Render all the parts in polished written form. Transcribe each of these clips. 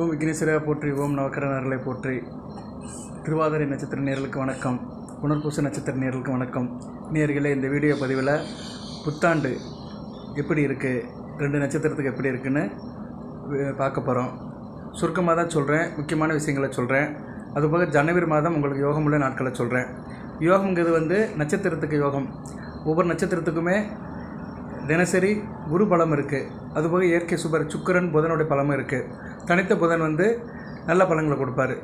ஓம் விக்னேஸ்வரா போற்றி, ஓம் நவக்கரனர்களை போற்றி. திருவாதிரை நட்சத்திர நேர்களுக்கு வணக்கம். புனர்பூச நட்சத்திர நேர்களுக்கு வணக்கம். நேர்களே, இந்த வீடியோ பதிவில் புத்தாண்டு எப்படி இருக்குது, 2 நட்சத்திரத்துக்கு எப்படி இருக்குன்னு பார்க்க போகிறோம். சுருக்கமாக தான் சொல்கிறேன், முக்கியமான விஷயங்களை சொல்கிறேன். அதுபோக ஜனவரி மாதம் உங்களுக்கு யோகமுள்ள நாட்களை சொல்கிறேன். யோகங்கிறது நட்சத்திரத்துக்கு யோகம். ஒவ்வொரு நட்சத்திரத்துக்குமே தினசரி குரு பலம் இருக்குது. அதுபோக இயற்கை சுபர் சுக்கிரன் புதனுடைய பலமும் இருக்குது. தனித்த புதன் நல்ல பலன்களை கொடுப்பார்.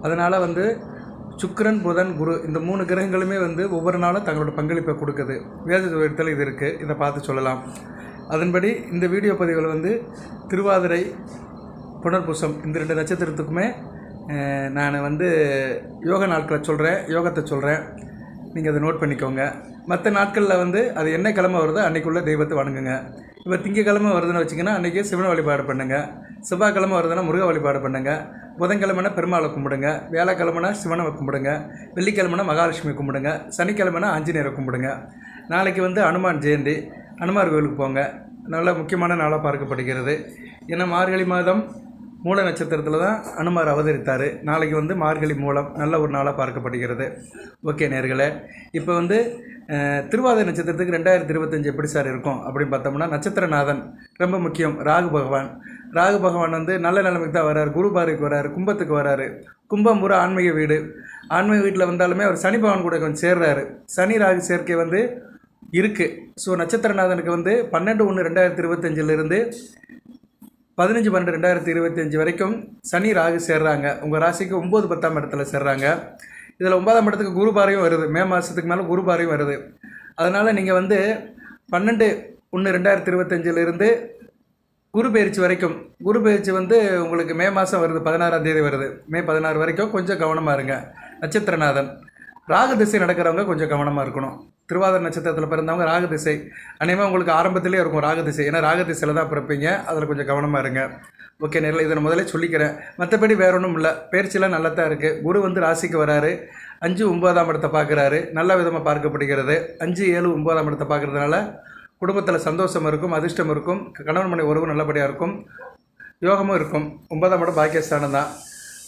அதனால் சுக்கிரன் புதன் குரு இந்த 3 கிரகங்களுமே ஒவ்வொரு நாளும் தங்களோட பங்களிப்பை கொடுக்குது. வேத ஜோதிடத்தில் இது இருக்குது, இதை பார்த்து சொல்லலாம். அதன்படி இந்த வீடியோ பதிவில் திருவாதிரை புனர்பூசம் இந்த 2 நட்சத்திரத்துக்குமே நான் யோக நாட்களை சொல்கிறேன், யோகத்தை சொல்கிறேன். நீங்கள் அதை நோட் பண்ணிக்கோங்க. மற்ற நாட்களில் அது என்ன கிழமை வருதோ அன்றைக்குள்ள தெய்வத்தை வணங்குங்க. இப்போ திங்கக்கிழமை வருதுன்னு வச்சிங்கன்னா அன்றைக்கி சிவனை வழிபாடு பண்ணுங்கள். செவ்வாய்க்கிழமை வருதுன்னா முருக வழிபாடு பண்ணுங்கள். புதன்கிழமைனா பெருமாளை கும்பிடுங்க. வியாழக்கிழமைனா சிவனை கும்பிடுங்க. வெள்ளிக்கிழமைனா மகாலட்சுமி கும்பிடுங்க. சனிக்கிழமைனா ஆஞ்சநேயரை கும்பிடுங்க. நாளைக்கு அனுமான் ஜெயந்தி, அனுமார் கோவிலுக்கு போங்க. நல்ல முக்கியமான நாளாக பார்க்கப்படுகிறது. ஏன்னா மார்கழி மாதம் மூல நட்சத்திரத்தில் தான் அனுமார் அவதரித்தார். நாளைக்கு மார்கழி மூலம் நல்ல ஒரு நாளாக பார்க்கப்படுகிறது. ஓகே நேர்களே, இப்போ திருவாதிரை நட்சத்திரத்துக்கு 2025 எப்படி சார் இருக்கும் அப்படின்னு பார்த்தோம்னா, நட்சத்திரநாதன் ரொம்ப முக்கியம். ராகு பகவான் நல்ல நிலைமைக்கு தான் வர்றார். குரு பார்வைக்கு வர்றாரு, கும்பத்துக்கு வர்றாரு. கும்பம் ஒரு ஆன்மீக வீடு. ஆன்மீக வீட்டில் வந்தாலுமே அவர் சனி பகவான் கூட கொஞ்சம் சேர்றாரு. சனி ராகு சேர்க்கை இருக்குது. ஸோ நட்சத்திரநாதனுக்கு 12/1/2025 15/12/2025 வரைக்கும் சனி ராகு சேர்றாங்க. உங்கள் ராசிக்கு 9, 10ஆம் இடத்துல சேர்றாங்க. இதில் 9ஆம் இடத்துக்கு குரு பார்வையும் வருது. மே மாதத்துக்கு மேலே குரு பார்வையும் வருது. அதனால் நீங்கள் 12/1/2025 குரு பயிற்சி வரைக்கும், குரு பயிற்சி உங்களுக்கு மே மாதம் வருது, 16ஆம் தேதி வருது. மே 16 வரைக்கும் கொஞ்சம் கவனமாக இருங்க. நட்சத்திரநாதன் ராகு திசை நடக்கிறவங்க கொஞ்சம் கவனமாக இருக்கணும். திருவாதிரை நட்சத்திரத்தில் பிறந்தவங்க ராகு திசை அநேகமாக உங்களுக்கு ஆரம்பத்திலே இருக்கும். ராகு திசை, ஏன்னா ராகு திசையில் தான் பிறப்பீங்க. அதில் கொஞ்சம் கவனமாக இருங்க. ஓகே நேரில் இதை முதலே சொல்லிக்கிறேன். மற்றபடி வேற ஒன்றும் இல்லை. பயிற்சியெல்லாம் நல்லா தான் இருக்குது. குரு ராசிக்கு வராரு. 5, 9ஆம் இடத்தை பார்க்குறாரு. நல்ல விதமாக பார்க்கப்படுகிறது. 5, 7, 9ஆம் இடத்தை பார்க்குறதுனால குடும்பத்தில் சந்தோஷம் இருக்கும், அதிர்ஷ்டம் இருக்கும், கணவன் மனைவி உறவு நல்லபடியாக இருக்கும், யோகமும் இருக்கும். 9ஆம் இடம் பாக்கியஸ்தானம் தான்.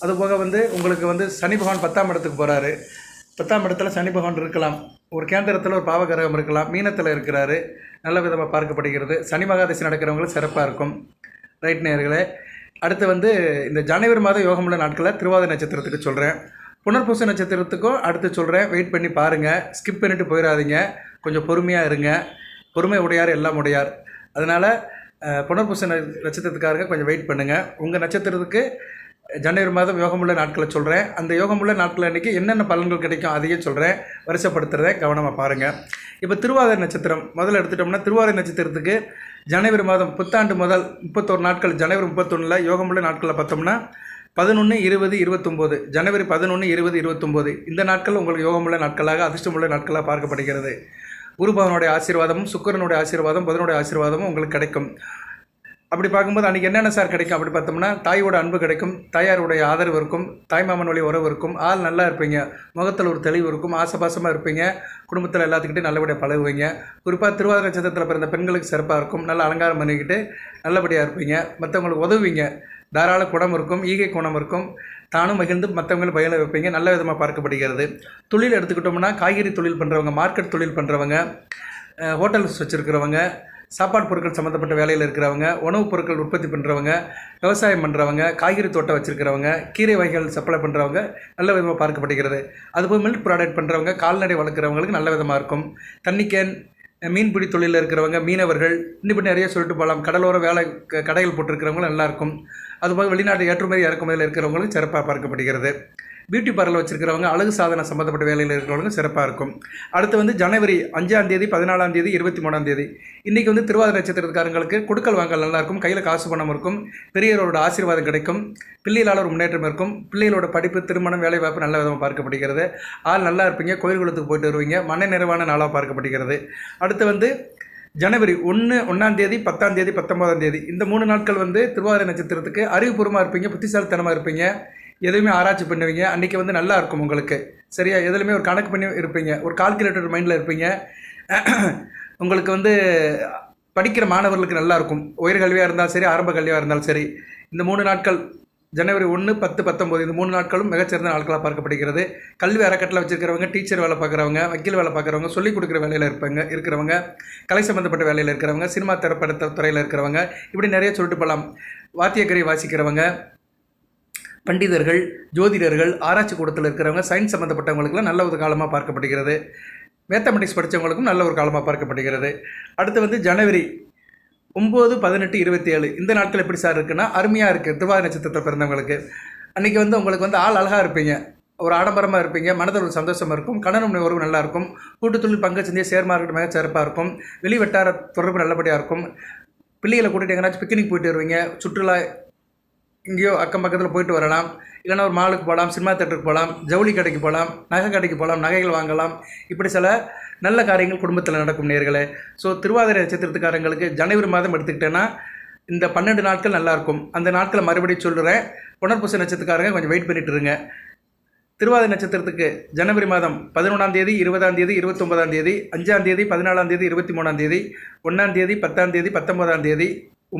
அதுபோக உங்களுக்கு சனி பகவான் 10ஆம் இடத்துக்கு போகிறாரு. 10ஆம் இடத்துல சனி பகவான் இருக்கலாம். ஒரு கேந்திரத்தில் ஒரு பாவகிரகம் இருக்கலாம். மீனத்தில் இருக்கிறாரு. நல்ல விதமாக பார்க்கப்படுகிறது. சனி மகாதசி நடக்கிறவங்களும் சிறப்பாக இருக்கும். ரைட் நேயர்களே, அடுத்து இந்த ஜனவரி மாதம் யோகமுள்ள நாட்களில் திருவாதிரை நட்சத்திரத்துக்கு சொல்கிறேன். புனர்பூச நட்சத்திரத்துக்கும் அடுத்து சொல்கிறேன். வெயிட் பண்ணி பாருங்கள், ஸ்கிப் பண்ணிவிட்டு போயிடாதீங்க. கொஞ்சம் பொறுமையாக இருங்க. பொறுமை உடையார் எல்லாம் உடையார். அதனால் புனர்பூச நட்சத்திரத்துக்காரங்க கொஞ்சம் வெயிட் பண்ணுங்கள். உங்கள் நட்சத்திரத்துக்கு ஜனவரி மாதம் யோகமுள்ள நாட்களை சொல்கிறேன். அந்த யோகமுள்ள நாட்கள் அன்றைக்கி என்னென்ன பலன்கள் கிடைக்கும் அதையே சொல்கிறேன். வரிசைப்படுத்துகிறத கவனமாக பாருங்கள். இப்போ திருவாதிரை நட்சத்திரம் முதல்ல எடுத்துட்டோம்னா, திருவாதிரை நட்சத்திரத்துக்கு ஜனவரி மாதம் புத்தாண்டு முதல் 31 நாட்கள், ஜனவரி 31 யோகமுள்ள நாட்களில் பார்த்தோம்னா 11, 20, 29, ஜனவரி 11, 20, 29 இந்த நாட்கள் உங்களுக்கு யோகமுள்ள நாட்களாக, அதிர்ஷ்டமுள்ள நாட்களாக பார்க்கப்படுகிறது. குரு பகவானுடைய ஆசீர்வாதமும், சுக்கிரனுடைய ஆசீர்வாதம், புதனுடைய ஆசீர்வாதமும் உங்களுக்கு கிடைக்கும். அப்படி பார்க்கும்போது அன்றைக்கி என்னென்ன சார் கிடைக்கும் அப்படி பார்த்தோம்னா, தாயோட அன்பு கிடைக்கும், தாயாருடைய ஆதரவு இருக்கும், தாய்மாமன் வழி உறவு இருக்கும், ஆள் நல்லா இருப்பீங்க, முகத்தில் ஒரு தெளிவு இருக்கும், ஆசபாசமாக இருப்பீங்க, குடும்பத்தில் எல்லாத்துக்கிட்டையும் நல்லபடியாக பழகுவீங்க. குறிப்பாக திருவாதிரை நட்சத்திரத்தில் பிறந்த பெண்களுக்கு சிறப்பாக இருக்கும். நல்ல அலங்காரம் பண்ணிக்கிட்டு நல்லபடியாக இருப்பீங்க. மற்றவங்களுக்கு உதவுவீங்க. தாராள குணம் இருக்கும், ஈகை குணம் இருக்கும். தானும் மகிழ்ந்து மற்றவங்களும் பயில வைப்பீங்க. நல்ல விதமாக பார்க்கப்படுகிறது. தொழில் எடுத்துக்கிட்டோம்னா, காய்கறி தொழில் பண்ணுறவங்க, மார்க்கெட் தொழில் பண்ணுறவங்க, ஹோட்டல்ஸ் வச்சுருக்கிறவங்க, சாப்பாடு பொருட்கள் சம்மந்தப்பட்ட வேலையில் இருக்கிறவங்க, உணவுப் பொருட்கள் உற்பத்தி பண்ணுறவங்க, விவசாயம் பண்ணுறவங்க, காய்கறி தோட்டம் வச்சுருக்கிறவங்க, கீரை வகைகள் சப்ளை பண்ணுறவங்க நல்ல விதமாக பார்க்கப்படுகிறது. அதுபோல் மில்க் ப்ராடக்ட் பண்ணுறவங்க, கால்நடை வளர்க்குறவங்களுக்கு நல்ல விதமாக இருக்கும். தண்ணிக்கேன், மீன்பிடி தொழிலில் இருக்கிறவங்க, மீனவர்கள், இன்னும் நிறைய சொல்லிட்டு போகலாம். கடலோர வேலை கடைகள் போட்டிருக்கிறவங்களும் நல்லாயிருக்கும். அதுபோல் வெளிநாட்டு ஏற்றுமதி இறக்குமதியில் இருக்கிறவங்களுக்கு சிறப்பாக பார்க்கப்படுகிறது. பியூட்டி பார்லர் வச்சுருக்கிறவங்க, அழகு சாதனை சம்மந்தப்பட்ட வேலையில் இருக்கிறவங்க சிறப்பாக இருக்கும். அடுத்து ஜனவரி 5ஆம் தேதி, 14ஆம் தேதி, 23ஆம் தேதி இன்றைக்கி திருவாதிரை நட்சத்திரக்காரங்களுக்கு கொடுக்கல் வாங்கல் நல்லாயிருக்கும். கையில் காசு பணம் இருக்கும். பெரியவரோட ஆசீர்வாதம் கிடைக்கும். பிள்ளைகளால் ஒரு முன்னேற்றம் இருக்கும். பிள்ளைகளோட படிப்பு, திருமணம், வேலை வாய்ப்பு நல்ல விதமாக பார்க்கப்படுகிறது. ஆள் நல்லா இருப்பீங்க. கோயில்குளத்துக்கு போயிட்டு வருவீங்க. மன நிறைவான நாளாக பார்க்கப்படுகிறது. அடுத்து ஜனவரி 1ஆம் தேதி, 10ஆம் தேதி, 19ஆம் தேதி இந்த 3 நாட்கள் திருவாதிரை நட்சத்திரத்துக்கு அறிவுபூர்வமாக இருப்பீங்க, புத்திசாலித்தனமாக இருப்பீங்க, எதுவுமே ஆராய்ச்சி பண்ணுவீங்க. அன்றைக்கி நல்லா இருக்கும் உங்களுக்கு. சரியா, எதுலையுமே ஒரு கணக்கு பண்ணி இருப்பீங்க. ஒரு கால்குலேட்டர் மைண்டில் இருப்பீங்க. உங்களுக்கு படிக்கிற மாணவர்களுக்கு நல்லாயிருக்கும். உயர்கல்வியாக இருந்தாலும் சரி, ஆரம்ப கல்வியாக இருந்தாலும் சரி, இந்த 3 நாட்கள் ஜனவரி 1, 10, 19 இந்த 3 நாட்களும் மிகச்சிறந்த நாட்களாக பார்க்கப்படுகிறது. கல்வி அறக்கட்டளை வச்சிருக்கிறவங்க, டீச்சர் வேலை பார்க்குறவங்க, வக்கீல் வேலை பார்க்குறவங்க, சொல்லிக் கொடுக்குற வேலையில் இருக்கிறவங்க, கலை சம்மந்தப்பட்ட வேலையில் இருக்கிறவங்க, சினிமா திரைப்பட துறையில் இருக்கிறவங்க, இப்படி நிறைய சொல்லிட்டு போகலாம். வாத்தியக்கரை வாசிக்கிறவங்க, பண்டிதர்கள், ஜோதிடர்கள், ஆராய்ச்சி கூடத்தில் இருக்கிறவங்க, சயின்ஸ் சம்மந்தப்பட்டவங்களுக்குலாம் நல்ல ஒரு காலமாக பார்க்கப்படுகிறது. மேத்தமெட்டிக்ஸ் படித்தவங்களுக்கும் நல்ல ஒரு காலமாக பார்க்கப்படுகிறது. அடுத்து வந்து ஜனவரி 9, 18, 27 இந்த நாட்கள் எப்படி சார் இருக்குன்னா அருமையாக இருக்குது. திருவாதிரை நட்சத்திரத்தில் பிறந்தவங்களுக்கு அன்றைக்கி வந்து உங்களுக்கு வந்து ஆள் அழகாக இருப்பீங்க, ஒரு ஆடம்பரமாக இருப்பீங்க, மனதில் ஒரு சந்தோஷமாக இருக்கும், கணவன் உறவு நல்லாயிருக்கும், கூட்டுத்தொழில் பங்கு சந்தைய ஷேர் மார்க்கெட் மிக சிறப்பாக இருக்கும், வெளி வட்டார தொடர்பு நல்லபடியாக இருக்கும், பிள்ளைகளை கூட்டிகிட்டு எங்கேனாச்சும் பிக்னிக் போயிட்டு வருவீங்க, சுற்றுலா எங்கேயோ அக்கம் பக்கத்தில் போயிட்டு வரலாம், இல்லைனா ஒரு மாலுக்கு போகலாம், சினிமா தேட்டருக்கு போகலாம், ஜவுளி கடைக்கு போகலாம், நகை கடைக்கு போகலாம், நகைகள் வாங்கலாம், இப்படி சில நல்ல காரியங்கள் குடும்பத்தில் நடக்கும் நேர்களே. ஸோ திருவாதிரை நட்சத்திரத்துக்காரங்களுக்கு ஜனவரி மாதம் எடுத்துக்கிட்டேன்னா இந்த 12 நாட்கள் நல்லாயிருக்கும். அந்த நாட்களை மறுபடியும் சொல்கிறேன். புனர்பூச நட்சத்திரக்காரங்க கொஞ்சம் வெயிட் பண்ணிட்டு இருங்க. திருவாதிரை நட்சத்திரத்துக்கு ஜனவரி மாதம் 11ஆம் தேதி, 20ஆம் தேதி, 29ஆம் தேதி, 5ஆம் தேதி, 14ஆம் தேதி, 23ஆம் தேதி, 1ஆம் தேதி, 10ஆம் தேதி, 19ஆம் தேதி,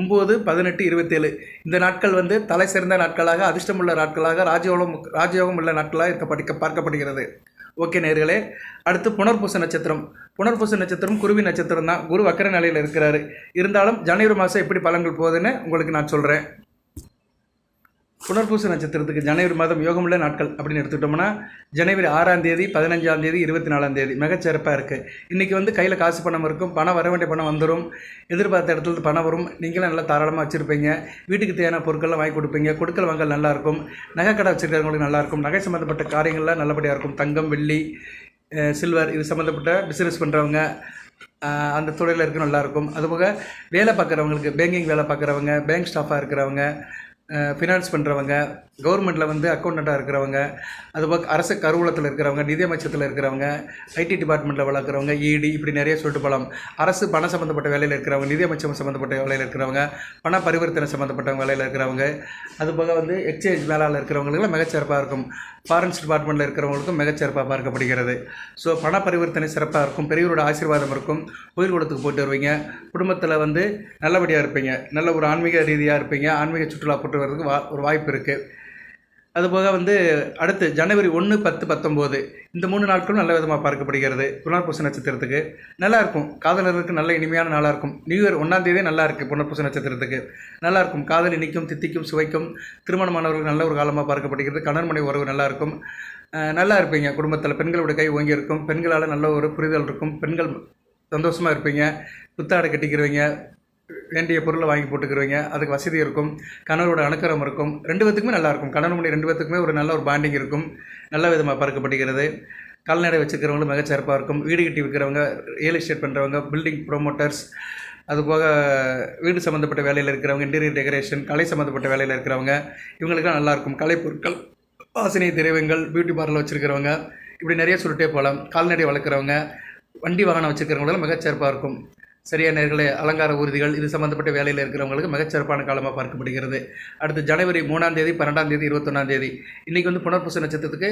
9, 18, 27 இந்த நாட்கள் வந்து தலை சிறந்த நாட்களாக, அதிர்ஷ்டமுள்ள நாட்களாக, ராஜயோகம் உள்ள நாட்களாக பார்க்கப்படுகிறது. ஓகே நேர்களே. அடுத்து புனர்பூச நட்சத்திரம். புனர்பூச நட்சத்திரம் குருவி நட்சத்திரம் தான். குரு வக்கர நிலையில் இருக்கிறாரு. இருந்தாலும் ஜனவரி மாதம் எப்படி பலன்கள் போகுதுன்னு உங்களுக்கு நான் சொல்கிறேன். புனர்பூச நட்சத்திரத்துக்கு ஜனவரி மாதம் யோகமுள்ள நாட்கள் அப்படின்னு எடுத்துக்கிட்டோம்னா ஜனவரி 6ஆம் தேதி, 15ஆம் தேதி, 24ஆம் தேதி மிகச்சிறப்பாக இருக்குது. இன்றைக்கி வந்து கையில் காசு பணம் இருக்கும், பணம் வர வேண்டிய பணம் வந்துடும், எதிர்பார்த்த இடத்துல பணம் வரும், நீங்களும் நல்லா தாராளமாக வச்சுருப்பீங்க, வீட்டுக்கு தேவையான பொருட்கள்லாம் வாங்கி கொடுப்பீங்க, கொடுக்கல் வாங்கல் நல்லாயிருக்கும், நகை கடை வச்சுருக்கிறவங்களுக்கு நல்லாயிருக்கும், நகை சம்மந்தப்பட்ட காரியங்கள்லாம் நல்லபடியாக இருக்கும், தங்கம், வெள்ளி, சில்வர் இது சம்மந்தப்பட்ட பிஸ்னஸ் பண்ணுறவங்க அந்த துறையில் இருக்க நல்லாயிருக்கும். அதுபோக வேலை பார்க்குறவங்களுக்கு, பேங்கிங் வேலை பார்க்குறவங்க, பேங்க் ஸ்டாஃபாக இருக்கிறவங்க, ஃபினான்ஸ் பண்ணுறவங்க, கவர்மெண்ட்டில் வந்து அக்கௌண்டண்ட்டாக இருக்கிறவங்க, அதுபோக அரசு கருவூலத்தில் இருக்கிறவங்க, நிதியமைச்சத்தில் இருக்கிறவங்க, ஐடி டிபார்ட்மெண்ட்டில் வளர்க்குறவங்க, இடி இப்படி நிறைய சொல்லிட்டு போகலாம். அரசு பணம் சம்மந்தப்பட்ட வேலையில் இருக்கிறவங்க, நிதியமைச்சம் சம்மந்தப்பட்ட வேலையில் இருக்கிறவங்க, பண பரிவர்த்தனை சம்மந்தப்பட்ட வேலையில் இருக்கிறவங்க, அதுபோக வந்து எக்ஸ்சேஞ்ச் மேலால் இருக்கிறவங்களுக்குலாம் மிகச்சிறப்பாக இருக்கும். ஃபாரன்ஸ் டிபார்ட்மெண்ட்டில் இருக்கிறவங்களுக்கும் மிகச்சிறப்பாக பார்க்கப்படுகிறது. ஸோ பண பரிவர்த்தனை சிறப்பாக இருக்கும், பெரியவரோட ஆசீர்வாதம் இருக்கும், கோயில் குளத்துக்கு போயிட்டு வருவீங்க, குடும்பத்தில் வந்து நல்லபடியாக இருப்பீங்க, நல்ல ஒரு ஆன்மீக ரீதியாக இருப்பீங்க, ஆன்மீக சுற்றுலா போட்டு வர்றதுக்கு ஒரு வாய்ப்பு இருக்குது. அதுபோக வந்து அடுத்து ஜனவரி 1, 10, 19 இந்த 3 நாட்களும் நல்ல விதமாக பார்க்கப்படுகிறது. புனர்பூச நட்சத்திரத்துக்கு நல்லாயிருக்கும், காதலர்களுக்கு நல்ல இனிமையான நாளாக இருக்கும். நியூ இயர் 1ஆம் தேதியே நல்லா இருக்குது. புனர்பூச நட்சத்திரத்துக்கு நல்லாயிருக்கும், காதல் இனிக்கும், தித்திக்கும், சுவைக்கும், திருமணமானவர்களுக்கு நல்ல ஒரு காலமாக பார்க்கப்படுகிறது. கணவன் மனைவி உறவு நல்லாயிருக்கும், நல்லா இருப்பீங்க. குடும்பத்தில் பெண்களோட கை ஓங்கி இருக்கும், பெண்களால் நல்ல ஒரு புரிதல் இருக்கும், பெண்கள் சந்தோஷமாக இருப்பீங்க, புத்தாடை கட்டிக்கிறவங்க, வேண்டிய பொருளை வாங்கி போட்டுக்கிறவங்க, அதுக்கு வசதி இருக்கும், கணவரோட அணுக்கரம் இருக்கும், 2 பேத்துக்குமே நல்லாயிருக்கும். கணவன் மனைவி 2 பேத்துக்குமே ஒரு நல்ல ஒரு பாண்டிங் இருக்கும், நல்ல விதமாக பார்க்கப்படுகிறது. கால்நடை வச்சுக்கிறவங்களும் மிகச்சிறப்பாக இருக்கும். வீடு கட்டி விற்கிறவங்க, ரியல் எஸ்டேட் பண்ணுறவங்க, பில்டிங் ப்ரொமோட்டர்ஸ், அதுபோக வீடு சம்மந்தப்பட்ட வேலையில் இருக்கிறவங்க, இன்டீரியர் டெக்கரேஷன், கலை சம்மந்தப்பட்ட வேலையில் இருக்கிறவங்க, இவங்களுக்குலாம் நல்லாயிருக்கும். கலைப்பொருட்கள், வாசனை திரவியங்கள், பியூட்டி பார்லர் வச்சுருக்கிறவங்க, இப்படி நிறைய சொல்லிட்டே போகலாம். கால்நடை வளர்க்குறவங்க, வண்டி வாகனம் வச்சுருக்கிறவங்களும் மிகச்சிறப்பாக இருக்கும். சரியா நேர்களே. அலங்கார ஊர்திகள் இது சம்மந்தப்பட்ட வேலையில் இருக்கிறவங்களுக்கு மிகச்சிறப்பான காலமாக பார்க்கப்படுகிறது. அடுத்து ஜனவரி 3ஆம் தேதி, 12ஆம் தேதி, 21ஆம் தேதி இன்றைக்கி வந்து புனர்பூச நட்சத்திரத்துக்கு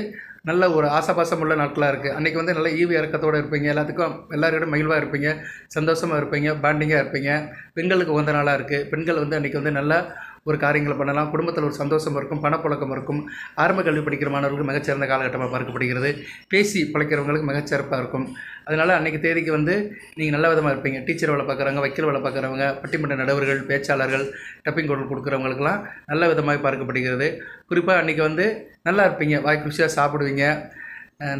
நல்ல ஒரு ஆசாபாசம் உள்ள நாட்களாக இருக்குது. அன்றைக்கி வந்து நல்ல ஈவு இறக்கத்தோடு இருப்பீங்க, எல்லாத்துக்கும் எல்லாரோட மகிழ்வாக இருப்பீங்க, சந்தோஷமாக இருப்பீங்க, பாண்டிங்காக இருப்பீங்க. பெண்களுக்கு உகந்த நாளாக இருக்குது. பெண்கள் வந்து அன்றைக்கி வந்து நல்லா ஒரு காரியங்களை பண்ணலாம், குடும்பத்தில் ஒரு சந்தோஷம் இருக்கும், பணப்புழக்கம் இருக்கும். ஆரம்ப கல்வி படிக்கிற மாணவர்களுக்கு மிகச்சிறந்த காலகட்டமாக பார்க்கப்படுகிறது. பேசி பழைக்கிறவங்களுக்கு மிகச்சிறப்பாக இருக்கும். அதனால் அன்றைக்கி தேதிக்கு வந்து நீங்கள் நல்ல விதமாக இருப்பீங்க. டீச்சர் வேலை பார்க்குறவங்க, வக்கீல் வேலை பார்க்குறவங்க, பட்டிமன்ற நடுவர்கள், பேச்சாளர்கள், டப்பிங் குரல் கொடுக்குறவங்களுக்கெல்லாம் நல்ல விதமாக பார்க்கப்படுகிறது. குறிப்பாக அன்றைக்கி வந்து நல்லா இருப்பீங்க, வாய்க்கு ருசியாக சாப்பிடுவீங்க,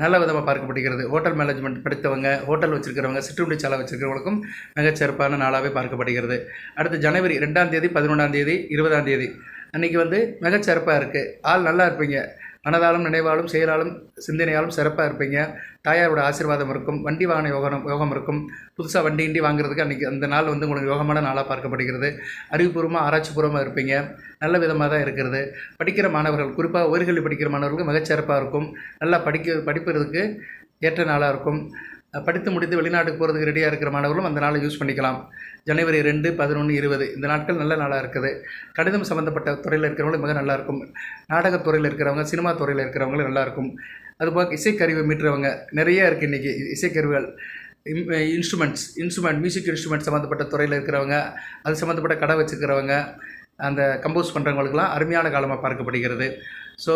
நல்ல விதமாக பார்க்கப்படுகிறது. ஹோட்டல் மேனேஜ்மெண்ட் படித்தவங்க, ஹோட்டல் வச்சுருக்கிறவங்க, சிற்றுண்டி சாலை வச்சுருக்கிறவங்களுக்கும் மிகச்சிறப்பான நாளாகவே பார்க்கப்படுகிறது. அடுத்து ஜனவரி 2ஆம் தேதி, 11ஆம் தேதி, 20ஆம் தேதி அன்றைக்கி வந்து மிகச்சிறப்பாக இருக்குது. ஆள் நல்லா இருப்பீங்க, மனதாலும் நினைவாலும் செயலாலும் சிந்தனையாலும் சிறப்பாக இருப்பீங்க. தாயாரோட ஆசீர்வாதம் இருக்கும், வண்டி வாகன யோகம் இருக்கும். புதுசாக வண்டி இண்டி வாங்குறதுக்கு அன்றைக்கி அந்த நாள் வந்து உங்களுக்கு யோகமான நாளாக பார்க்கப்படுகிறது. அறிவுபூர்வமாக ஆராய்ச்சிபூர்வமாக இருப்பீங்க, நல்ல விதமாக தான் இருக்கிறது. படிக்கிற மாணவர்கள், குறிப்பாக உயர்கல்வி படிக்கிற மாணவர்களுக்கு மிகச்சிறப்பாக இருக்கும். நல்லா படிப்பதற்கு ஏற்ற நாளாக இருக்கும். படித்து முடித்து வெளிநாட்டுக்கு போகிறதுக்கு ரெடியாக இருக்கிற மாணவர்களும் அந்த நாளை யூஸ் பண்ணிக்கலாம். ஜனவரி 2, 11, 20 இந்த நாட்கள் நல்ல நாளாக இருக்குது. கணிதம் சம்மந்தப்பட்ட துறையில் இருக்கிறவங்களும் மிக நல்லாயிருக்கும். நாடகத்துறையில் இருக்கிறவங்க, சினிமா துறையில் இருக்கிறவங்களும் நல்லாயிருக்கும். அதுபோக இசைக்கருவி மீட்டுறவங்க நிறைய இருக்குது. இன்றைக்கி இசைக்கருவிகள், இன்ஸ்ட்ருமெண்ட் மியூசிக் இன்ஸ்ட்ருமெண்ட் சம்மந்தப்பட்ட துறையில் இருக்கிறவங்க, அது சம்மந்தப்பட்ட கடை வச்சுருக்கிறவங்க, அந்த கம்போஸ் பண்ணுறவங்களுக்குலாம் அருமையான காலமாக பார்க்கப்படுகிறது. ஸோ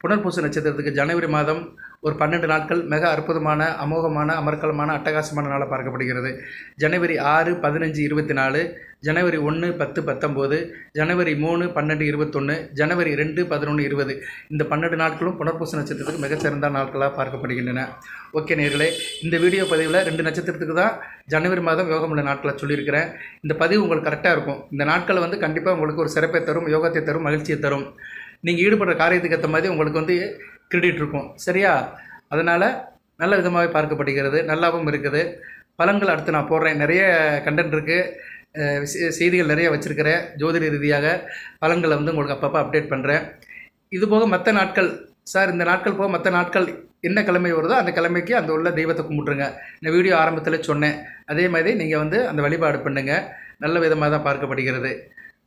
புனர்பூச நட்சத்திரத்துக்கு ஜனவரி மாதம் ஒரு 12 நாட்கள் மிக அற்புதமான, அமோகமான, அமர்க்கலமான, அட்டகாசமான நாளாக பார்க்கப்படுகிறது. ஜனவரி 6, 15, 24, ஜனவரி 1, 10, 19, ஜனவரி 3, 12, 21, ஜனவரி 2, 11, 20 இந்த 12 நாட்களும் புனர்பூச நட்சத்திரத்துக்கு மிகச்சிறந்த நாட்களாக பார்க்கப்படுகின்றன. ஓகே நேயர்களே, இந்த வீடியோ பதிவில் 2 நட்சத்திரத்துக்கு தான் ஜனவரி மாதம் யோகமுள்ள நாட்களை சொல்லியிருக்கிறேன். இந்த பதிவு உங்களுக்கு கரெக்டாக இருக்கும். இந்த நாட்களை வந்து கண்டிப்பாக உங்களுக்கு ஒரு சிறப்பை தரும், யோகத்தை தரும், மகிழ்ச்சியை தரும். நீங்கள் ஈடுபடுற காரியத்துக்கு ஏற்ற மாதிரி உங்களுக்கு வந்து கிரெடிட் இருக்கும். சரியா? அதனால் நல்ல விதமாகவே பார்க்கப்படுகிறது, நல்லாவும் இருக்குது. பலன்கள் அடுத்து நான் போடுறேன். நிறைய கண்டென்ட் இருக்குது, செய்திகள் நிறைய வச்சுருக்கிறேன். ஜோதிட ரீதியாக பலன்களை வந்து உங்களுக்கு அப்பப்போ அப்டேட் பண்ணுறேன். இது போக மற்ற நாட்கள், சார் இந்த நாட்கள் போக மற்ற நாட்கள் என்ன கிழமை வருதோ அந்த கிழமைக்கு அந்த உள்ள தெய்வத்தை கும்பிட்ருங்க. இந்த வீடியோ ஆரம்பத்தில் சொன்னேன். அதே மாதிரி நீங்கள் வந்து அந்த வழிபாடு பண்ணுங்கள். நல்ல விதமாக தான் பார்க்கப்படுகிறது.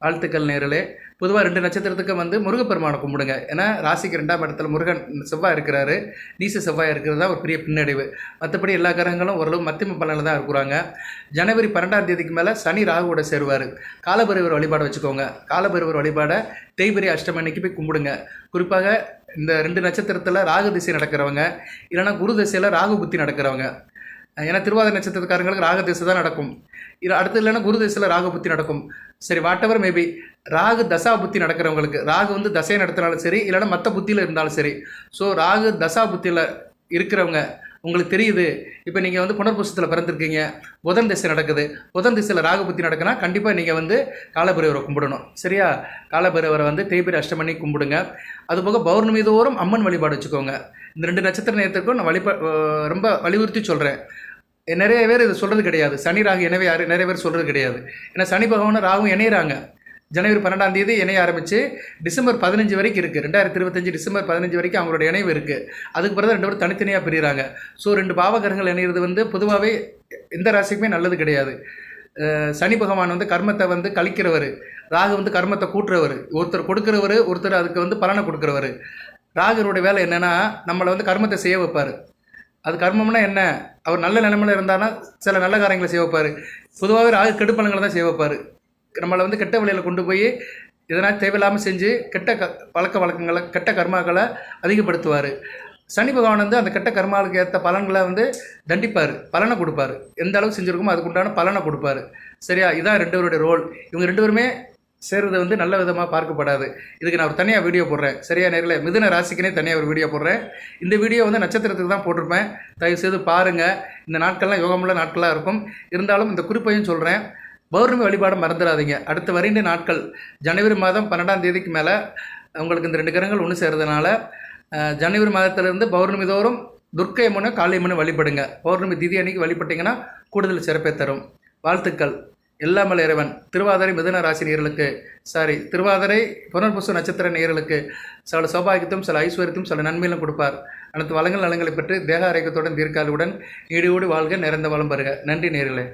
வாழ்த்துக்கள் நேயர்களே. பொதுவாக 2 நட்சத்திரத்துக்கு வந்து முருகப்பெருமானை கும்பிடுங்க. ஏன்னா ராசிக்கு 2ஆம் இடத்துல முருகன் செவ்வாய் இருக்கிறாரு. நீச செவ்வாய் இருக்கிறது தான் ஒரு பெரிய பின்னடைவு. மற்றபடி எல்லா கிரகங்களும் ஓரளவு மத்தியம பலனில் தான் இருக்கிறாங்க. ஜனவரி 12ஆம் தேதிக்கு மேலே சனி ராகுவோட சேருவார். காலபைரவர் வழிபாடு வச்சுக்கோங்க. காலபைரவர் வழிபாடை தேய்பிரை அஷ்டமி அன்னைக்கு போய் கும்பிடுங்க. குறிப்பாக இந்த 2 நட்சத்திரத்தில் ராகு திசை நடக்கிறவங்க, இல்லைனா குரு திசையில் ராகு புத்தி நடக்கிறவங்க. ஏன்னா திருவாதிரை நட்சத்திரக்காரங்களுக்கு ராகு திசை தான் நடக்கும். அடுத்து இல்லைன்னா குரு திசையில் ராகு புத்தி நடக்கும். சரி, வாட் எவர் மேபி, ராகு தசா புத்தி நடக்கிறவங்களுக்கு, ராகு வந்து தசையை நடத்தினாலும் சரி, இல்லைன்னா மற்ற புத்தியில் இருந்தாலும் சரி. ஸோ ராகு தசா புத்தியில் இருக்கிறவங்க உங்களுக்கு தெரியுது. இப்போ நீங்கள் வந்து புனர்பூசத்தில் பிறந்திருக்கீங்க, புதன் திசை நடக்குது, புதன் திசையில் ராகு புத்தி நடக்குன்னா கண்டிப்பாக நீங்கள் வந்து காலபைரவரை கும்பிடணும். சரியா? காலபைரவரை வந்து தேய்பிரை அஷ்டமி கும்பிடுங்க. அதுபோக பௌர்ணமி தோறும் அம்மன் வழிபாடு வச்சுக்கோங்க. இந்த 2 நட்சத்திர நேரத்திற்கும் நான் ரொம்ப வலியுறுத்தி சொல்கிறேன். நிறைய பேர் இதை சொல்கிறது கிடையாது. சனி ராகு எனவே நிறைய பேர் சொல்கிறது கிடையாது. ஏன்னா சனி பகவானும் ராகும் இணையிறாங்க. ஜனவரி 12ஆம் தேதி இணைய ஆரம்பித்து டிசம்பர் 15 வரைக்கும் இருக்குது. 2025 டிசம்பர் 15 வரைக்கும் அவங்களோட இணைவு இருக்குது. அதுக்கு பிறகு 2 பேரும் தனித்தனியாக பிரிகிறாங்க. ஸோ 2 பாவகரங்கள் இணைகிறது வந்து பொதுவாகவே எந்த ராசிக்குமே நல்லது கிடையாது. சனி பகவான் வந்து கர்மத்தை வந்து கழிக்கிறவர், ராகு வந்து கர்மத்தை கூட்டுறவர். ஒருத்தர் கொடுக்குறவர், ஒருத்தர் அதுக்கு வந்து பலனை கொடுக்குறவர். ராகுனுடைய வேலை என்னென்னா நம்மளை வந்து கர்மத்தை செய்ய வைப்பார். அது கர்மம்னா என்ன? அவர் நல்ல நிலைமையில் இருந்தாலும் சில நல்ல காரியங்களை செய்ய வைப்பார். பொதுவாகவே ராகு கெடுப்பலங்களை தான் செய்ய வைப்பார். நம்மளை வந்து கெட்ட வழியில் கொண்டு போய் இதனால் தேவையில்லாமல் செஞ்சு கெட்ட பழக்க வழக்கங்களை, கெட்ட கர்மாக்களை அதிகப்படுத்துவார். சனி பகவான் வந்து அந்த கெட்ட கர்மாவுக்கு ஏற்ற பலன்களை வந்து தண்டிப்பார், பலனை கொடுப்பார். எந்த அளவுக்கு செஞ்சுருக்கோமோ அதுக்குண்டான பலனை கொடுப்பார். சரியா? இதான் 2 பேருடைய ரோல். இவங்க 2 பேருமே சேர்றது வந்து நல்ல விதமாக பார்க்கப்படாது. இதுக்கு நான் ஒரு தனியாக வீடியோ போடுறேன். சரியா நேரில் மிதுன ராசிக்குனே தனியாக ஒரு வீடியோ போடுறேன். இந்த வீடியோ வந்து நட்சத்திரத்துக்கு தான் போட்டிருப்பேன். தயவுசெய்து பாருங்கள். இந்த நாட்கள்லாம் யோகமுள்ள நாட்களாக இருக்கும். இருந்தாலும் இந்த குறிப்பையும் சொல்கிறேன், பௌர்ணமி வழிபாடு மறந்துடாதீங்க. அடுத்த வருகின்ற நாட்கள் ஜனவரி மாதம் 12ஆம் தேதிக்கு மேலே உங்களுக்கு இந்த 2 கிரகங்கள் ஒன்று சேர்றதுனால ஜனவரி மாதத்திலிருந்து பௌர்ணமி தோறும் துர்க்கை அம்மனை, காளி அம்மனை வழிபடுங்க. பௌர்ணமி திதி அன்னைக்கு வழிபட்டிங்கன்னா கூடுதல் சிறப்பை தரும். வாழ்த்துக்கள். எல்லாமல் இறைவன் திருவாதிரை மிதுன ராசி நேயர்களுக்கு, திருவாதிரை புனர்பூச நட்சத்திர நேயர்களுக்கு சில சௌபாகியத்தும், சில ஐஸ்வர்யத்தும், சில நன்மையிலும் கொடுப்பார். அனைத்து வளங்கள் நலங்களை பெற்று தேக ஆரோக்கியத்துடன் தீர்க்காலுடன் நீடியோடு வாழ்க, நிறைந்த வளம் பெறுக. நன்றி நேயர்களே.